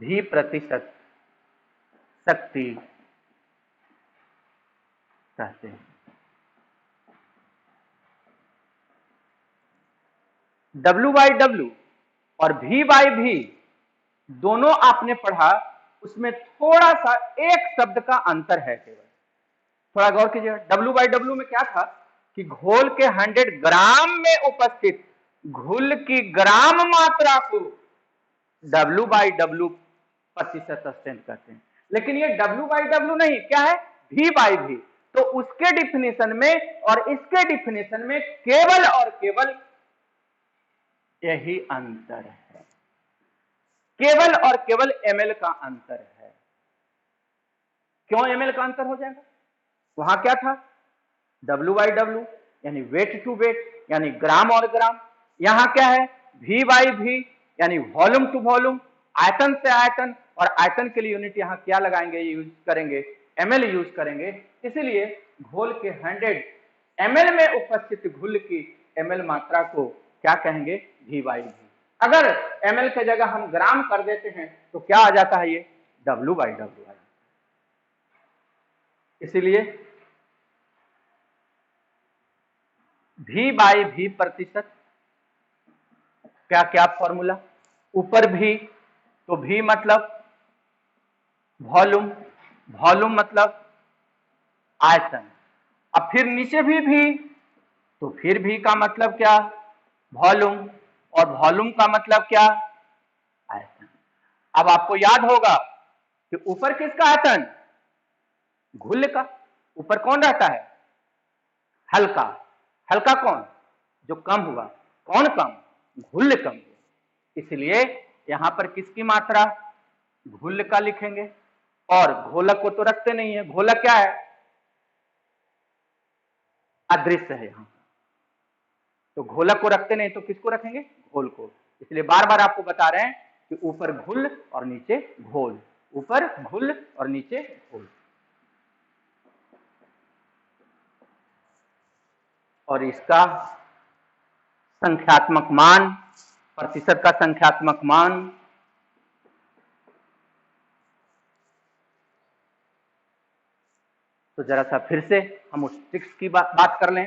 S1: V प्रतिशत शक्ति कहते हैं। W बाई W और V बाई V दोनों आपने पढ़ा, उसमें थोड़ा सा एक शब्द का अंतर है केवल। थोड़ा गौर कीजिएगा। W बाई W में क्या था कि घोल के 100 ग्राम में उपस्थित घुल की ग्राम मात्रा को W बाई W प्रतिशत स्ट्रेंथ कहते हैं। लेकिन ये W बाई W नहीं, क्या है? V by V। तो उसके डिफिनेशन में और इसके डिफिनेशन में केवल और केवल यही अंतर है, केवल और केवल ml का अंतर है। क्यों ml का अंतर हो जाएगा? वहां क्या था? W बाई W यानी वेट टू वेट, यानी ग्राम और ग्राम। यहां क्या है? V बाई V यानी वॉल्यूम टू वॉल्यूम, आयतन से आयतन। और आयतन के लिए यूनिट यहां क्या लगाएंगे? यूज करेंगे ml यूज करेंगे। इसीलिए घोल के 100 ml में उपस्थित घुल की ml मात्रा को क्या कहेंगे? V by V। अगर ml के जगह हम ग्राम कर देते हैं तो क्या आ जाता है? ये W बाई W। इसीलिए V बाई V प्रतिशत क्या क्या फॉर्मूला? ऊपर भी तो V मतलब वॉल्यूम, वॉल्यूम मतलब आयतन। अब फिर नीचे भी तो फिर V का मतलब क्या? वॉल्यूम। और वॉल्यूम का मतलब क्या? आयतन। अब आपको याद होगा कि ऊपर किसका आयतन? घुल का। ऊपर कौन रहता है? हल्का। हल्का कौन? जो कम हुआ। कौन कम? घुल कम हुआ। इसलिए यहां पर किसकी मात्रा? घुल का लिखेंगे। और घोलक को तो रखते नहीं है, घोलक क्या है? अदृश्य है यहां। तो घोलक को रखते नहीं तो किसको रखेंगे? घोल को। इसलिए बार बार आपको बता रहे हैं कि ऊपर घुल और नीचे घोल, ऊपर घुल और नीचे घोल। और इसका संख्यात्मक मान, प्रतिशत का संख्यात्मक मान तो जरा सा फिर से हम उस ट्रिक्स की बात कर लें।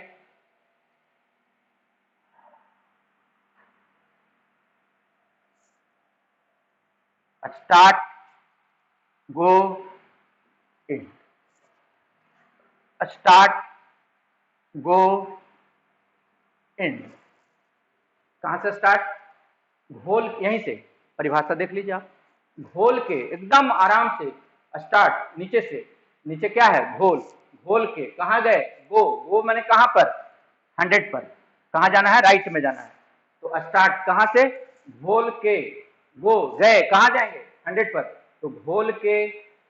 S1: स्टार्ट, गो, इन। स्टार्ट, गो, इन। कहां से स्टार्ट? घोल, यहीं से परिभाषा देख लीजिए आप। घोल के एकदम आराम से स्टार्ट, नीचे से। नीचे क्या है? घोल। घोल के कहां गए? गो। गो मैंने कहां पर? 100 पर। कहां जाना है? राइट में जाना है। तो स्टार्ट कहां से? घोल के। गो, गए कहां जाएंगे? 100 पर। तो घोल के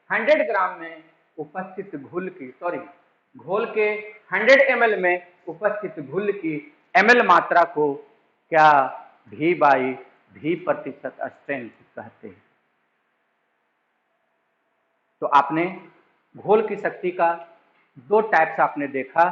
S1: 100 ग्राम में उपस्थित घुल की, सॉरी, घोल के 100 ml में उपस्थित घुल की ml मात्रा को क्या? V/V प्रतिशत स्ट्रेंथ कहते हैं। तो आपने घोल की शक्ति का दो टाइप्स आपने देखा,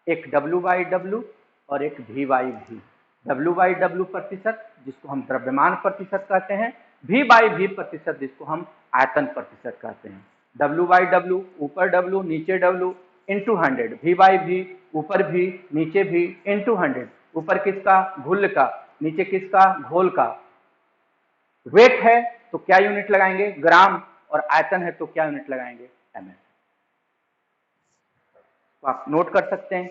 S1: एक W/W और एक V/V। W/W प्रतिशत जिसको हम द्रव्यमान प्रतिशत कहते हैं, V/V प्रतिशत जिसको हम आयतन प्रतिशत कहते हैं। W/W ऊपर W नीचे W इंटू 100, V/V ऊपर भी नीचे भी इंटू 100। ऊपर किसका? घुल का। नीचे किसका? घोल का। वेट है तो क्या यूनिट लगाएंगे? ग्राम। और आयतन है तो क्या यूनिट लगाएंगे? ml। तो आप नोट कर सकते हैं।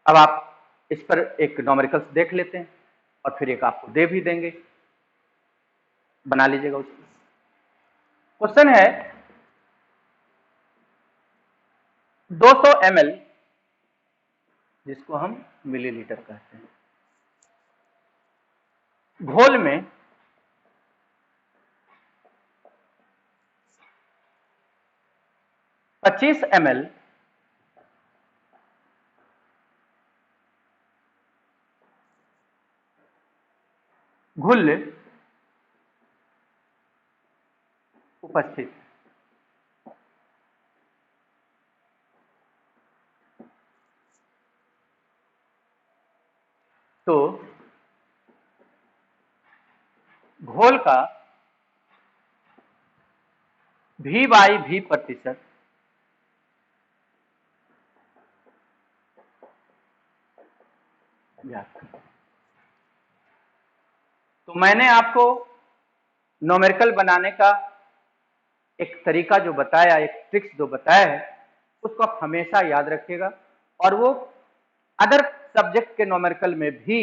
S1: अब आप इस पर एक न्यूमेरिकल्स देख लेते हैं और फिर एक आपको दे भी देंगे, बना लीजिएगा उसको। क्वेश्चन है 200 ml, जिसको हम मिलीलीटर कहते हैं, घोल में 25 ml घुल उपस्थित। तो घोल का V/V प्रतिशत ज्ञात। तो मैंने आपको न्यूमेरिकल बनाने का एक तरीका जो बताया, एक ट्रिक्स जो बताया है, उसको आप हमेशा याद रखिएगा। और वो अदर सब्जेक्ट के न्यूमेरिकल में भी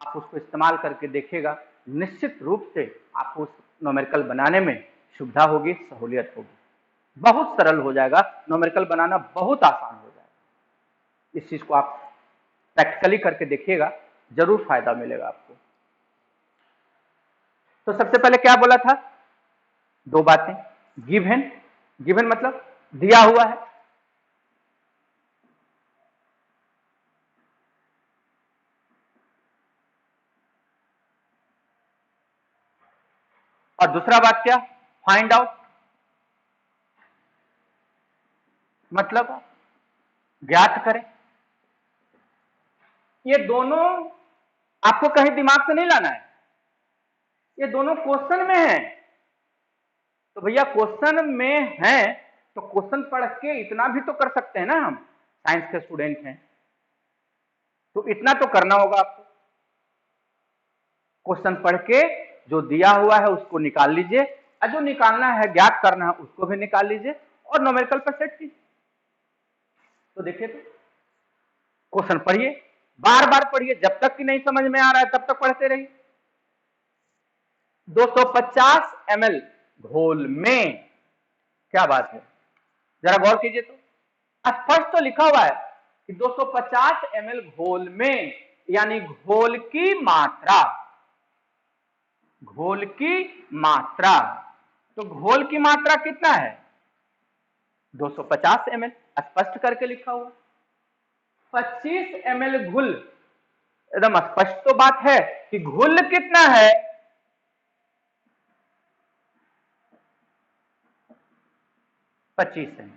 S1: आप उसको इस्तेमाल करके देखिएगा। निश्चित रूप से आपको उस न्यूमेरिकल बनाने में सुविधा होगी, सहूलियत होगी, बहुत सरल हो जाएगा। न्यूमेरिकल बनाना बहुत आसान हो जाएगा। इस चीज को आप प्रैक्टिकली करके देखिएगा, जरूर फायदा मिलेगा आपको। तो सबसे पहले क्या बोला था? दो बातें। गिवन, गिवन मतलब दिया हुआ है, और दूसरा बात क्या? फाइंड आउट, मतलब ज्ञात करें। ये दोनों आपको कहीं दिमाग से नहीं लाना है, ये दोनों क्वेश्चन में है। तो भैया क्वेश्चन में है तो क्वेश्चन पढ़ के इतना भी तो कर सकते हैं ना, हम साइंस के स्टूडेंट हैं तो इतना तो करना होगा आपको। क्वेश्चन पढ़ के जो दिया हुआ है उसको निकाल लीजिए, और जो निकालना है, ज्ञात करना है, उसको भी निकाल लीजिए और न्यूमेरिकल पर सेट कीजिए। तो देखिए, तो क्वेश्चन पढ़िए, बार बार पढ़िए, जब तक कि नहीं समझ में आ रहा है तब तक पढ़ते रहिए। 250 ml घोल में, क्या बात है, जरा गौर कीजिए। तो स्पष्ट तो लिखा हुआ है कि 250 ml घोल में, यानी घोल की मात्रा, घोल की मात्रा। तो घोल की मात्रा कितना है? 250 ml, स्पष्ट करके लिखा हुआ। 25 ml घुल, एकदम स्पष्ट तो बात है कि घुल कितना है? 25 ml।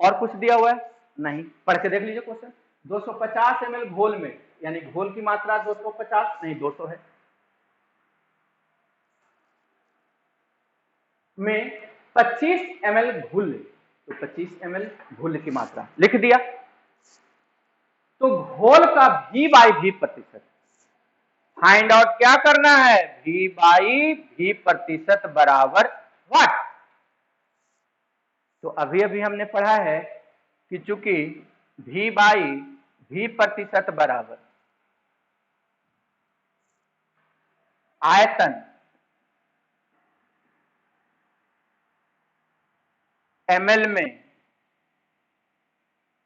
S1: और कुछ दिया हुआ है? नहीं। पढ़ के देख लीजिए क्वेश्चन। 250 ml घोल में, यानी घोल की मात्रा 250 नहीं 200 है, में 25 ml घुल, तो 25 ml घुल की मात्रा लिख दिया। तो घोल का V/V प्रतिशत फाइंड आउट क्या करना है? V/V प्रतिशत बराबर व्हाट? तो अभी अभी हमने पढ़ा है कि चूंकि V/V प्रतिशत बराबर आयतन ml में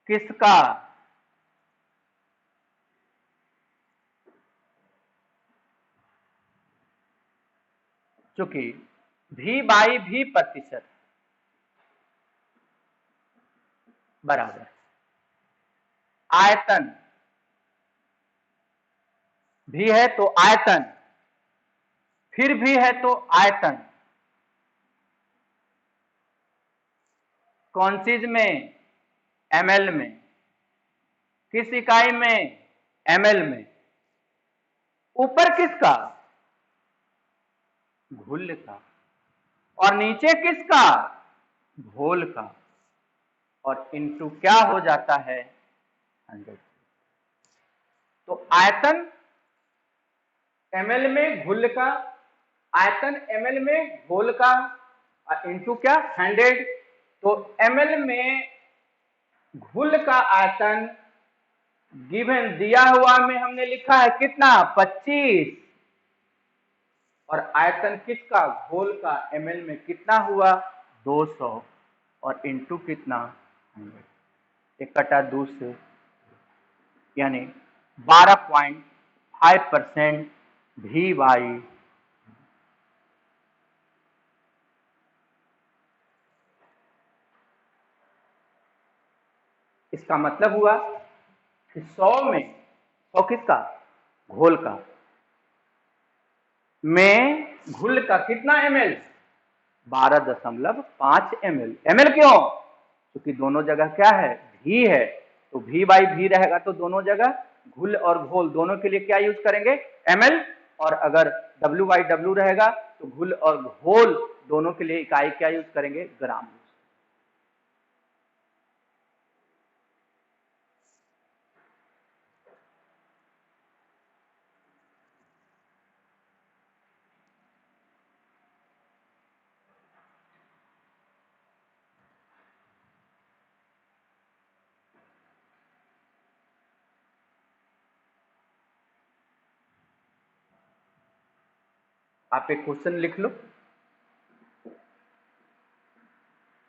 S1: किसका, चूंकि V/V प्रतिशत बराबर आयतन, भी है तो आयतन, फिर भी है तो आयतन, कौन चीज में? ml में। किस इकाई में? ml में। ऊपर किसका? घुल का। और नीचे किसका? घोल का। और इनटू क्या हो जाता है? 100। तो आयतन ml में घुल का, आयतन ml में घोल का, इनटू क्या? 100। तो ml में घुल का आयतन गिवन दिया हुआ में हमने लिखा है कितना? 25। और आयतन किसका? घोल का ml में कितना हुआ? 200। और इनटू कितना? 100। 1/2 से, यानी 12.5% V/V। इसका मतलब हुआ कि 100 में, 100 किसका? घोल का, में घुल का कितना ml? 12.5 ml। ml क्यों? क्योंकि दोनों जगह क्या है? V है। तो V/V रहेगा तो दोनों जगह घुल और घोल दोनों के लिए क्या यूज करेंगे? ml। और अगर W/W रहेगा तो घुल और घोल दोनों के लिए इकाई क्या यूज करेंगे? ग्राम। आप एक क्वेश्चन लिख लो।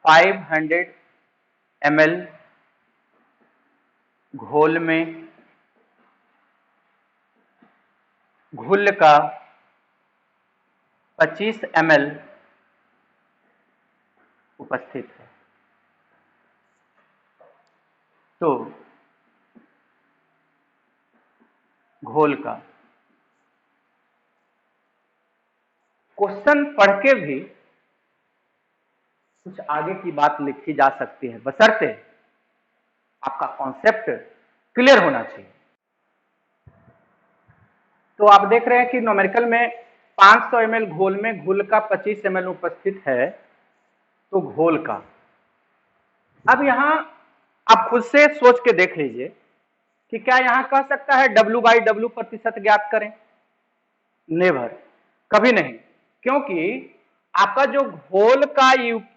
S1: 500 ml घोल में घुल का 25 ml उपस्थित है। तो घोल का, क्वेश्चन पढ़ के भी कुछ आगे की बात लिखी जा सकती है, बशर्ते आपका कॉन्सेप्ट क्लियर होना चाहिए। तो आप देख रहे हैं कि न्यूमेरिकल में 500 ml घोल में घुल का 25 ml उपस्थित है, तो घोल का। अब यहां आप खुद से सोच के देख लीजिए कि क्या यहां कह सकता है W/W प्रतिशत ज्ञात करें? नेवर, कभी नहीं, क्योंकि आपका जो घोल का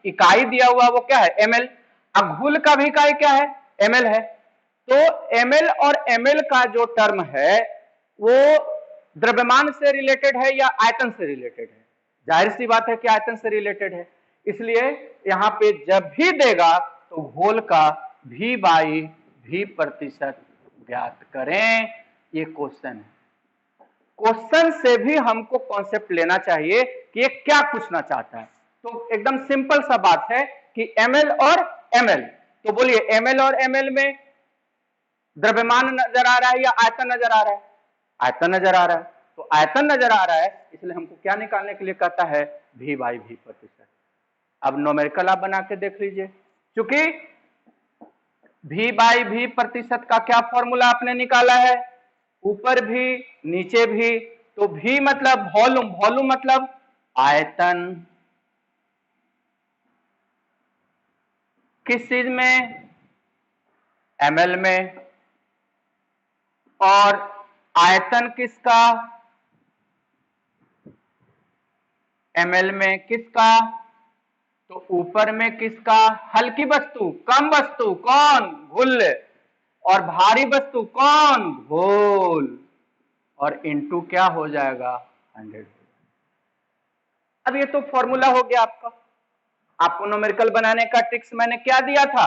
S1: इकाई दिया हुआ वो क्या है? ml। अब घोल का भी इकाई क्या है? ml है। तो ml और ml का जो टर्म है वो द्रव्यमान से रिलेटेड है या आयतन से रिलेटेड है? जाहिर सी बात है कि आयतन से रिलेटेड है। इसलिए यहां पे जब भी देगा तो घोल का V/V प्रतिशत ज्ञात करें। ये क्वेश्चन है। क्वेश्चन से भी हमको कॉन्सेप्ट लेना चाहिए कि ये क्या पूछना चाहता है। तो एकदम सिंपल सा बात है कि ml और ml, तो बोलिए ml और ml में द्रव्यमान नजर आ रहा है या आयतन नजर आ रहा है? आयतन नजर आ रहा है। तो आयतन नजर आ रहा है, इसलिए हमको क्या निकालने के लिए कहता है? V/V प्रतिशत। अब न्यूमेरिकल आप बना के देख लीजिए। क्योंकि V/V प्रतिशत का क्या फॉर्मूला आपने निकाला है? ऊपर भी नीचे भी। तो V मतलब वॉल्यूम, वॉल्यूम मतलब आयतन। किस चीज में? ml में। और आयतन किसका? ml में। किसका? तो ऊपर में किसका? हल्की वस्तु, कम वस्तु कौन? घुल। और भारी वस्तु कौन? घोल। और इनटू क्या हो जाएगा? 100। अब ये तो फॉर्मूला हो गया आपका। आपको न्यूमेरिकल बनाने का ट्रिक्स मैंने क्या दिया था?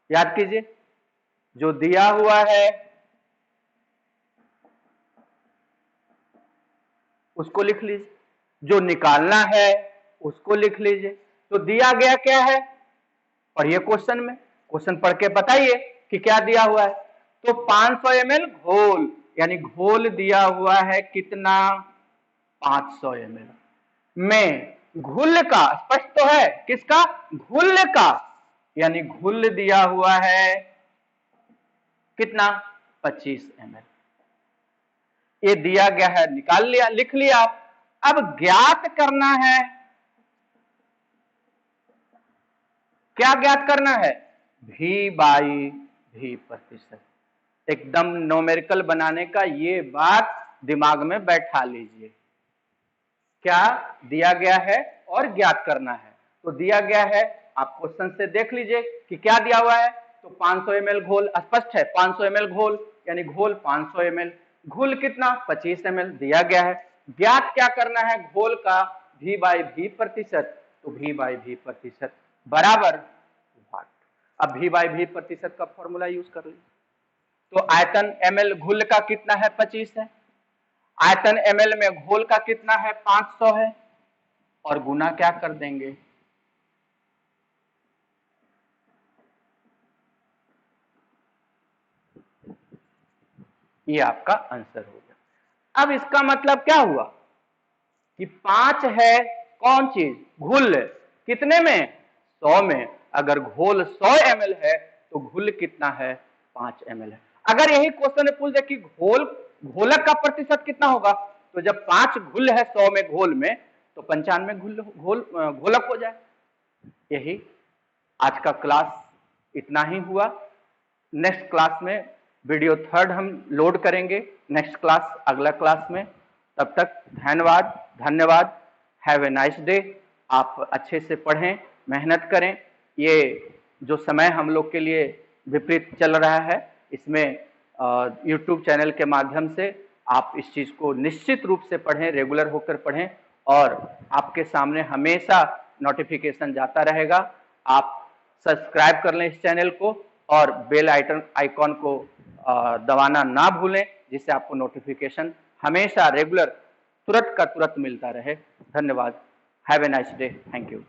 S1: याद कीजिए। जो दिया हुआ है उसको लिख लीजिए, जो निकालना है उसको लिख लीजिए। तो दिया गया क्या है? पढ़िए क्वेश्चन में, क्वेश्चन पढ़ के बताइए कि क्या दिया हुआ है। तो 500 ml घोल, यानी घोल दिया हुआ है कितना? 500 ml में घुल का, स्पष्ट तो है, किसका? घुल का, यानी घुल दिया हुआ है कितना? 25 ml। ये दिया गया है, निकाल लिया, लिख लिया आप। अब ज्ञात करना है, क्या ज्ञात करना है? V/V प्रतिशत। एकदम न्यूमेरिकल बनाने का ये बात दिमाग में बैठा लीजिए। क्या दिया गया है और ज्ञात करना है। तो दिया गया है, आप क्वेश्चन से देख लीजिए कि क्या दिया हुआ है। तो 500 ml घोल, स्पष्ट है 500 ml घोल, यानी घोल 500 ml। घोल कितना? 25 ml दिया गया है। ज्ञात क्या करना है? घोल का V/V प्रतिशत। तो V/V प्रतिशत बराबर वाट। अब V/V प्रतिशत का फॉर्मूला यूज कर लीजिए। तो आयतन ml घोल का कितना है? 25 है। आयतन ml में घोल का कितना है? 500 है। और गुना क्या कर देंगे? ये आपका आंसर हो गया। अब इसका मतलब क्या हुआ कि 5 है कौन चीज? घुल। कितने में? 100 में। अगर घोल 100 ml है तो घुल कितना है? 5 ml है। अगर यही क्वेश्चन पूछ दे कि घोलक का प्रतिशत कितना होगा, तो जब 5 घुल है 100 में घोल में, तो 95 घोलक हो जाए। यही आज का क्लास इतना ही हुआ। नेक्स्ट क्लास में वीडियो 3 हम लोड करेंगे, नेक्स्ट क्लास अगला क्लास में। तब तक धन्यवाद। Have a nice day. आप अच्छे से पढ़ें, मेहनत करें। ये जो समय हम लोग के लिए विपरीत चल रहा है, इसमें यूट्यूब चैनल के माध्यम से आप इस चीज को निश्चित रूप से पढ़ें, रेगुलर होकर पढ़ें, और आपके सामने हमेशा नोटिफिकेशन जाता रहेगा। आप सब्सक्राइब कर लें इस चैनल को और बेल आइकॉन को दबाना ना भूलें, जिससे आपको नोटिफिकेशन हमेशा रेगुलर तुरंत का तुरंत मिलता रहे। धन्यवाद। Have a nice day. Thank you.